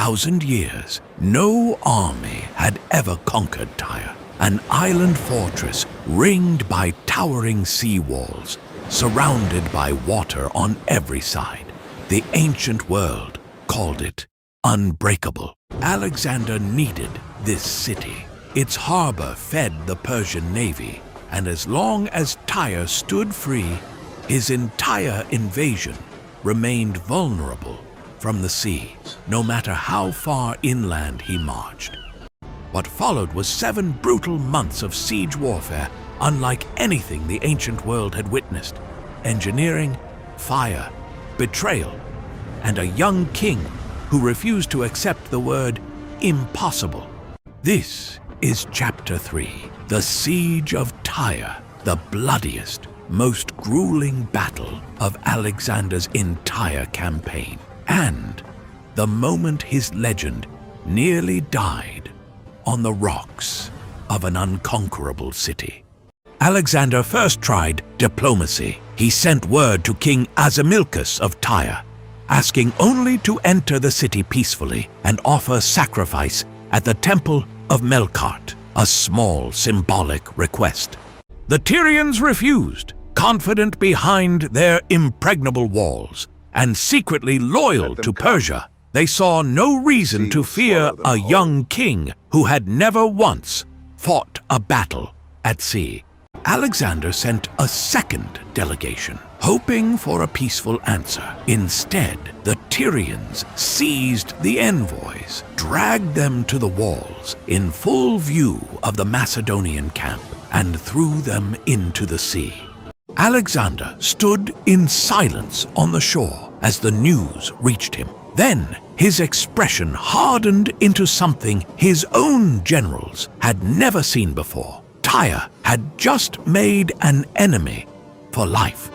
1,000 years, no army had ever conquered Tyre, an island fortress ringed by towering sea walls, surrounded by water on every side. The ancient world called it unbreakable. Alexander needed this city. Its harbor fed the Persian navy, and as long as Tyre stood free, his entire invasion remained vulnerable from the sea, no matter how far inland he marched. What followed was 7 brutal months of siege warfare, unlike anything the ancient world had witnessed. Engineering, fire, betrayal, and a young king who refused to accept the word impossible. This is Chapter 3, the Siege of Tyre, the bloodiest, most grueling battle of Alexander's entire campaign, and the moment his legend nearly died on the rocks of an unconquerable city. Alexander first tried diplomacy. He sent word to King Azemilcus of Tyre, asking only to enter the city peacefully and offer sacrifice at the temple of Melkart, a small symbolic request. The Tyrians refused, confident behind their impregnable walls, and secretly loyal to Persia. They saw no reason to fear a young king who had never once fought a battle at sea. Alexander sent a second delegation, hoping for a peaceful answer. Instead, the Tyrians seized the envoys, dragged them to the walls in full view of the Macedonian camp, and threw them into the sea. Alexander stood in silence on the shore as the news reached him. Then his expression hardened into something his own generals had never seen before. Tyre had just made an enemy for life.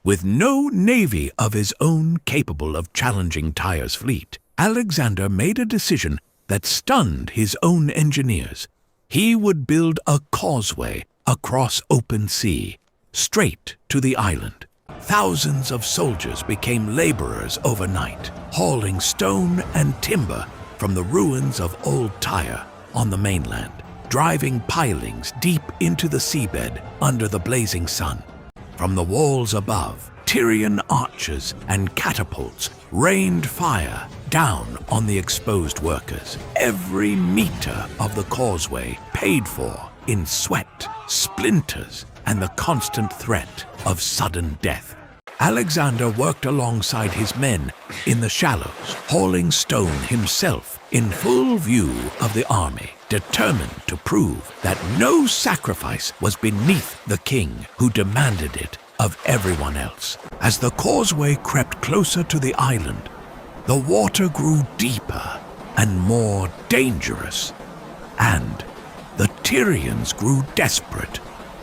With no navy of his own capable of challenging Tyre's fleet, Alexander made a decision that stunned his own engineers. He would build a causeway across open sea, straight to the island. Thousands of soldiers became laborers overnight, hauling stone and timber from the ruins of old Tyre on the mainland, driving pilings deep into the seabed under the blazing sun. From the walls above, Tyrian archers and catapults rained fire down on the exposed workers. Every meter of the causeway paid for in sweat, splinters, and the constant threat of sudden death. Alexander worked alongside his men in the shallows, hauling stone himself in full view of the army, determined to prove that no sacrifice was beneath the king who demanded it of everyone else. As the causeway crept closer to the island, the water grew deeper and more dangerous, and the Tyrians grew desperate,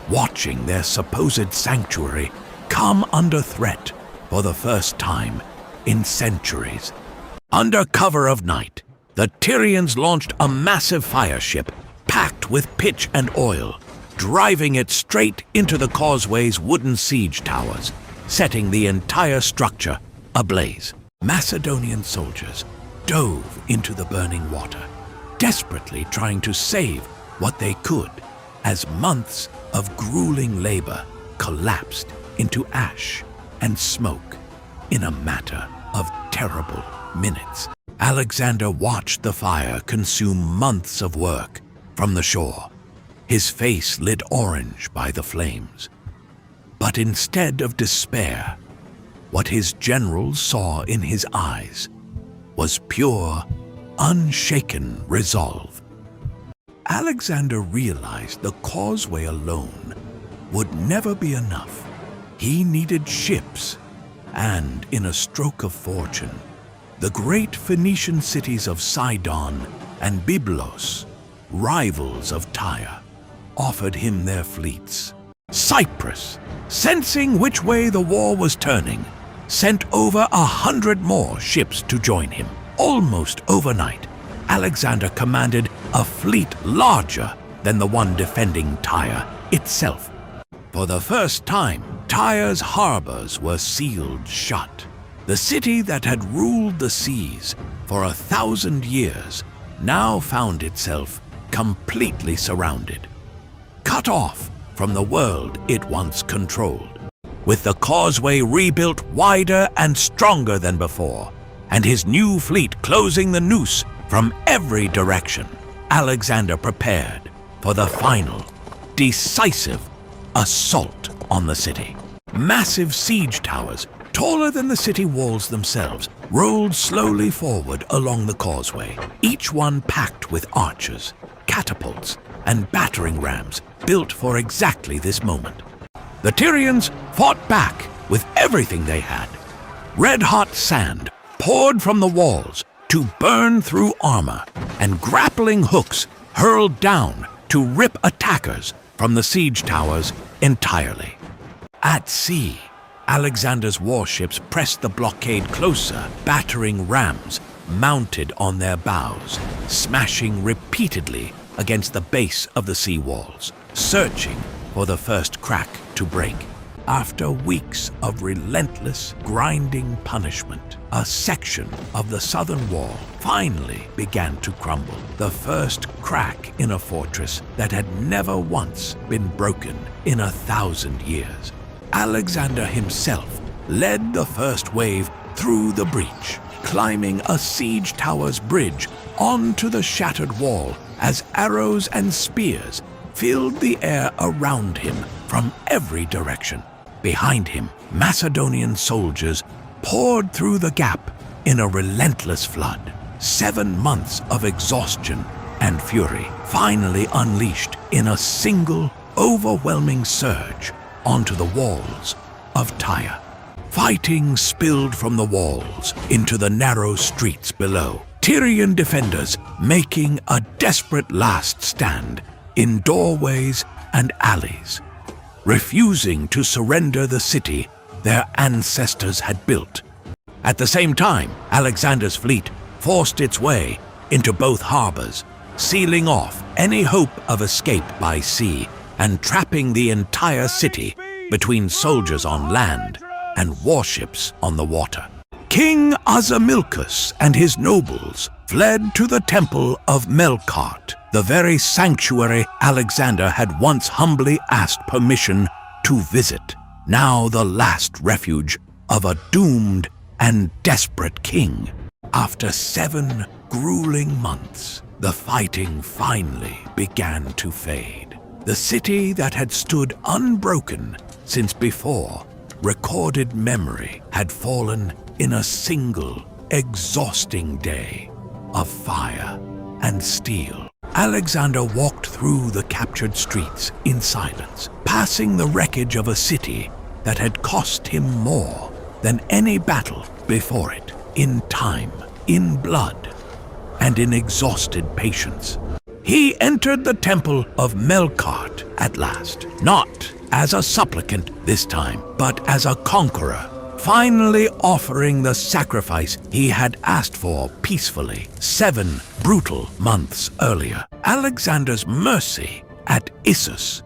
watching their supposed sanctuary come under threat for the first time in centuries. Under cover of night, the Tyrians launched a massive fire ship packed with pitch and oil, driving it straight into the causeway's wooden siege towers, setting the entire structure ablaze. Macedonian soldiers dove into the burning water, desperately trying to save what they could, as months of grueling labor collapsed into ash and smoke in a matter of terrible minutes. Alexander watched the fire consume months of work from the shore, his face lit orange by the flames. But instead of despair, what his generals saw in his eyes was pure, unshaken resolve. Alexander realized the causeway alone would never be enough. He needed ships, and in a stroke of fortune, the great Phoenician cities of Sidon and Byblos, rivals of Tyre, offered him their fleets. Cyprus, sensing which way the war was turning, sent over 100 more ships to join him. Almost overnight, Alexander commanded a fleet larger than the one defending Tyre itself. For the first time, Tyre's harbors were sealed shut. The city that had ruled the seas for 1,000 years, now found itself completely surrounded, cut off from the world it once controlled. With the causeway rebuilt wider and stronger than before, and his new fleet closing the noose from every direction, Alexander prepared for the final, decisive assault on the city. Massive siege towers, taller than the city walls themselves, rolled slowly forward along the causeway, each one packed with archers, catapults, and battering rams built for exactly this moment. The Tyrians fought back with everything they had. Red-hot sand poured from the walls to burn through armor, and grappling hooks hurled down to rip attackers from the siege towers entirely. At sea, Alexander's warships pressed the blockade closer, battering rams mounted on their bows, smashing repeatedly against the base of the sea walls, searching for the first crack to break. After weeks of relentless, grinding punishment, a section of the southern wall finally began to crumble, the first crack in a fortress that had never once been broken in 1,000 years. Alexander himself led the first wave through the breach, climbing a siege tower's bridge onto the shattered wall as arrows and spears filled the air around him from every direction. Behind him, Macedonian soldiers poured through the gap in a relentless flood. 7 months of exhaustion and fury finally unleashed in a single, overwhelming surge onto the walls of Tyre. Fighting spilled from the walls into the narrow streets below, Tyrian defenders making a desperate last stand in doorways and alleys, refusing to surrender the city their ancestors had built. At the same time, Alexander's fleet forced its way into both harbors, sealing off any hope of escape by sea and trapping the entire city between soldiers on land and warships on the water. King Azemilcus and his nobles fled to the temple of Melkart, the very sanctuary Alexander had once humbly asked permission to visit, now the last refuge of a doomed and desperate king. After 7 grueling months, the fighting finally began to fade. The city that had stood unbroken since before recorded memory had fallen in a single, exhausting day of fire and steel. Alexander walked through the captured streets in silence, passing the wreckage of a city that had cost him more than any battle before it, in time, in blood, and in exhausted patience. He entered the temple of Melkart at last, not as a supplicant this time, but as a conqueror, finally offering the sacrifice he had asked for peacefully 7 brutal months earlier. Alexander's mercy at Issus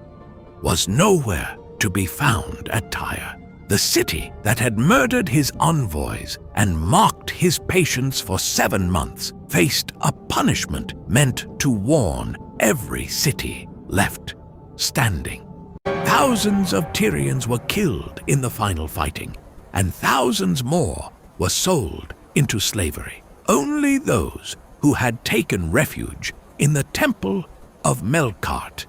was nowhere to be found at Tyre. The city that had murdered his envoys and mocked his patience for 7 months faced a punishment meant to warn every city left standing. Thousands of Tyrians were killed in the final fighting, and thousands more were sold into slavery. Only those who had taken refuge in the temple of Melkart,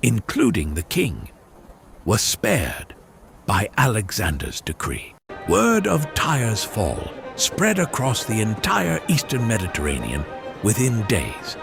including the king, were spared by Alexander's decree. Word of Tyre's fall spread across the entire eastern Mediterranean within days.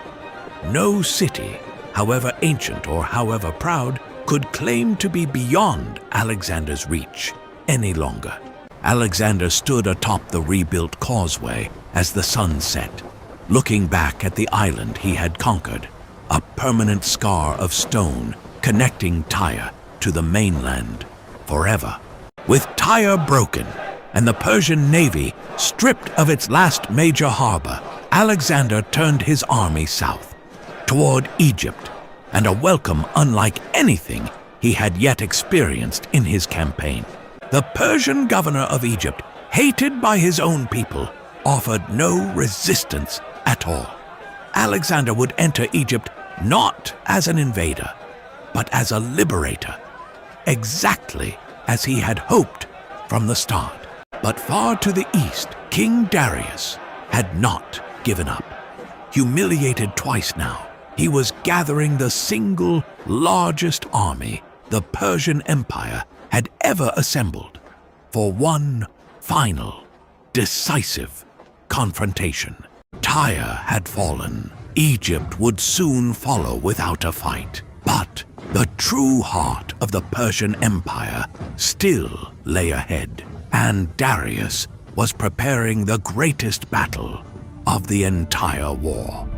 No city, however ancient or however proud, could claim to be beyond Alexander's reach any longer. Alexander stood atop the rebuilt causeway as the sun set, looking back at the island he had conquered, a permanent scar of stone connecting Tyre to the mainland forever. With Tyre broken and the Persian navy stripped of its last major harbor, Alexander turned his army south, toward Egypt, and a welcome unlike anything he had yet experienced in his campaign. The Persian governor of Egypt, hated by his own people, offered no resistance at all. Alexander would enter Egypt not as an invader, but as a liberator, exactly as he had hoped from the start. But far to the east, King Darius had not given up. Humiliated twice now, he was gathering the single largest army the Persian Empire had ever assembled for one final, decisive confrontation. Tyre had fallen. Egypt would soon follow without a fight. But the true heart of the Persian Empire still lay ahead, and Darius was preparing the greatest battle of the entire war.